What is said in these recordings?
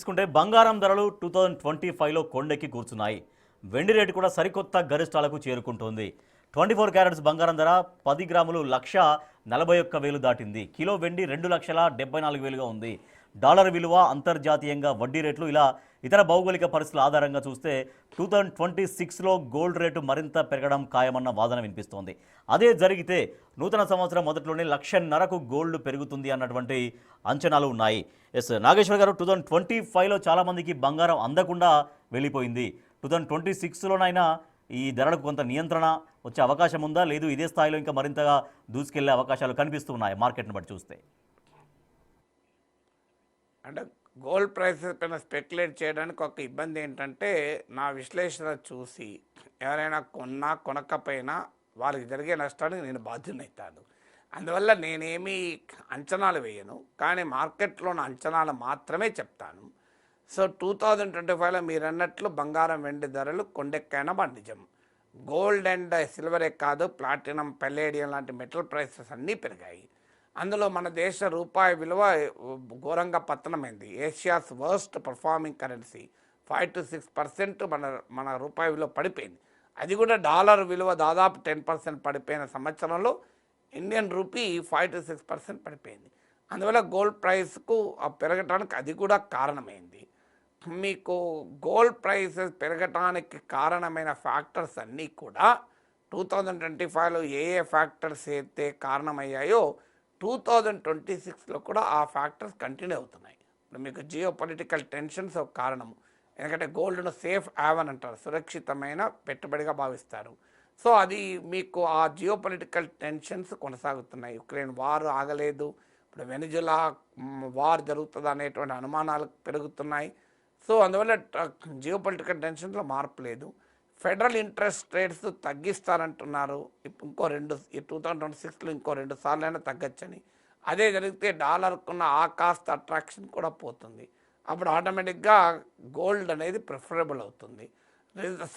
చూసుకుంటే బంగారం ధరలు 2025లో కొండెక్కి కూర్చున్నాయి. వెండి రేటు కూడా సరికొత్త గరిష్టాలకు చేరుకుంటోంది. 24 క్యారెట్స్ బంగారం ధర 10 గ్రాములు 1,41,000 దాటింది. కిలో వెండి 2,74,000గా ఉంది. డాలర్ విలువ, అంతర్జాతీయంగా వడ్డీ రేట్లు, ఇలా ఇతర భౌగోళిక పరిస్థితుల ఆధారంగా చూస్తే 2026లో గోల్డ్ రేటు మరింత పెరగడం ఖాయమన్న వాదన వినిపిస్తోంది. అదే జరిగితే నూతన సంవత్సరం మొదట్లోనే 1,50,000కు గోల్డ్ పెరుగుతుంది అన్నటువంటి అంచనాలు ఉన్నాయి. ఎస్ నాగేశ్వర్ గారు, 2025లో చాలామందికి బంగారం అందకుండా వెళ్ళిపోయింది. 2026లోనైనా ఈ ధరలకు కొంత నియంత్రణ వచ్చే అవకాశం ఉందా? లేదు ఇదే స్థాయిలో ఇంకా మరింతగా దూసుకెళ్లే అవకాశాలు కనిపిస్తున్నాయి మార్కెట్ను బట్టి చూస్తే? అంటే గోల్డ్ ప్రైసెస్ పైన స్పెక్యులేట్ చేయడానికి ఒక ఇబ్బంది ఏంటంటే, నా విశ్లేషణ చూసి ఎవరైనా కొన్నా కొనకపోయినా వాళ్ళకి జరిగే నష్టానికి నేను బాధ్యునవుతాను. అందువల్ల నేనేమీ అంచనాలు వేయను, కానీ మార్కెట్లో ఉన్న అంచనాలు మాత్రమే చెప్తాను. సో 2025లో మీరు అన్నట్లు బంగారం వెండి ధరలు కొండెక్కైన నిజం. గోల్డ్ అండ్ సిల్వరే కాదు, ప్లాటినం, పెల్లేడియం లాంటి మెటల్ ప్రైసెస్ అన్నీ పెరిగాయి. అందులో మన దేశ రూపాయి విలువ ఘోరంగా పతనమైంది. Asia's worst performing currency 5 to 6% మన రూపాయి విలువ పడిపోయింది. అది కూడా డాలర్ విలువ దాదాపు 10% పడిపోయిన సంవత్సరంలో ఇండియన్ రూపీ 5 to 6% పడిపోయింది. అందువల్ల గోల్డ్ ప్రైస్కు పెరగటానికి అది కూడా కారణమైంది. మీకు గోల్డ్ ప్రైసెస్ పెరగటానికి కారణమైన ఫ్యాక్టర్స్ అన్నీ కూడా 2025లో ఏ ఫ్యాక్టర్స్ అయితే కారణమయ్యాయో 2026లో కూడా ఆ ఫ్యాక్టర్స్ కంటిన్యూ అవుతున్నాయి. ఇప్పుడు మీకు జియో పొలిటికల్ టెన్షన్స్ ఒక కారణము. ఎందుకంటే గోల్డ్ను సేఫ్ హ్యావెన్ అంటారు, సురక్షితమైన పెట్టుబడిగా భావిస్తారు. సో అది మీకు ఆ జియో పొలిటికల్ టెన్షన్స్ కొనసాగుతున్నాయి. యుక్రెయిన్ వార్ ఆగలేదు, ఇప్పుడు వెనిజులా వార్ జరుగుతుంది అనేటువంటి అనుమానాలు పెరుగుతున్నాయి. సో అందువల్ల జియో పొలిటికల్ టెన్షన్లో మార్పు లేదు. ఫెడరల్ ఇంట్రెస్ట్ రేట్స్ తగ్గిస్తారంటున్నారు. ఇంకో 2026లో ఇంకో 2 సార్లైనా తగ్గచ్చని. అదే జరిగితే డాలర్కున్న ఆ కాస్ట్ అట్రాక్షన్ కూడా పోతుంది. అప్పుడు ఆటోమేటిక్గా గోల్డ్ అనేది ప్రిఫరబుల్ అవుతుంది.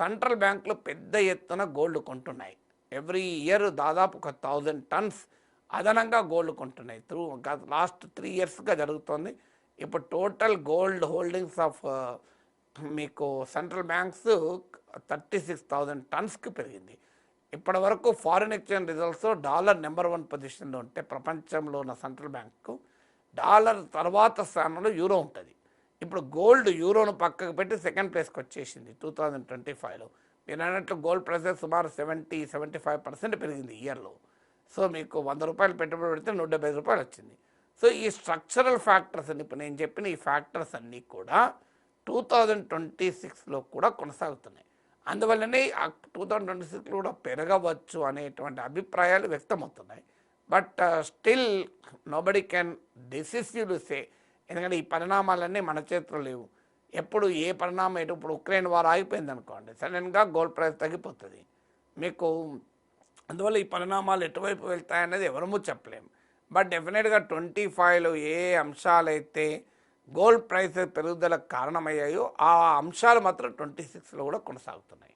సెంట్రల్ బ్యాంకులు పెద్ద ఎత్తున గోల్డ్ కొంటున్నాయి. ఎవ్రీ ఇయర్ దాదాపు 1,000 టన్స్ అదనంగా గోల్డ్ కొంటున్నాయి. లాస్ట్ 3 ఇయర్స్గా జరుగుతుంది. ఇప్పుడు టోటల్ గోల్డ్ హోల్డింగ్స్ ఆఫ్ మీకు సెంట్రల్ బ్యాంక్స్ 36,000 టన్స్కి పెరిగింది. ఇప్పటి వరకు ఫారిన్ ఎక్స్చేంజ్ రిజల్ట్స్లో డాలర్ నెంబర్ 1 పొజిషన్లో ఉంటే ప్రపంచంలో ఉన్న సెంట్రల్ బ్యాంకు డాలర్ తర్వాత స్థానంలో యూరో ఉంటుంది. ఇప్పుడు గోల్డ్ యూరోను పక్కకు పెట్టి సెకండ్ ప్లేస్కి వచ్చేసింది 2025లో. మీరు అన్నట్లు గోల్డ్ ప్రైసెస్ సుమారు 70-75% పెరిగింది ఇయర్లో. సో మీకు 100 రూపాయలు పెట్టుబడి పెడితే 175 రూపాయలు వచ్చింది. సో ఈ స్ట్రక్చరల్ ఫ్యాక్టర్స్ అన్ని, ఇప్పుడు నేను చెప్పిన ఈ ఫ్యాక్టర్స్ అన్నీ కూడా 2026లో కూడా కొనసాగుతున్నాయి. అందువల్లనే 2026లో కూడా పెరగవచ్చు అనేటువంటి అభిప్రాయాలు వ్యక్తమవుతున్నాయి. బట్ స్టిల్ నోబడీ కెన్ డిసిసివ్లీ సే, ఎందుకంటే ఈ పరిణామాలన్నీ మన చేతిలో లేవు. ఎప్పుడు ఏ పరిణామం ఇప్పుడు ఉక్రెయిన్ వార్ ఆగిపోయింది అనుకోండి, సడన్గా గోల్డ్ ప్రైస్ తగ్గిపోతుంది మీకు. అందువల్ల ఈ పరిణామాలు ఎటువైపు వెళ్తాయనేది ఎవరమూ చెప్పలేము. బట్ డెఫినెట్గా 25లో ఏ అంశాలైతే గోల్డ్ ప్రైసెస్ పెరుగుదలకు కారణమయ్యాయో ఆ అంశాలు మాత్రం 26లో కూడా కొనసాగుతున్నాయి.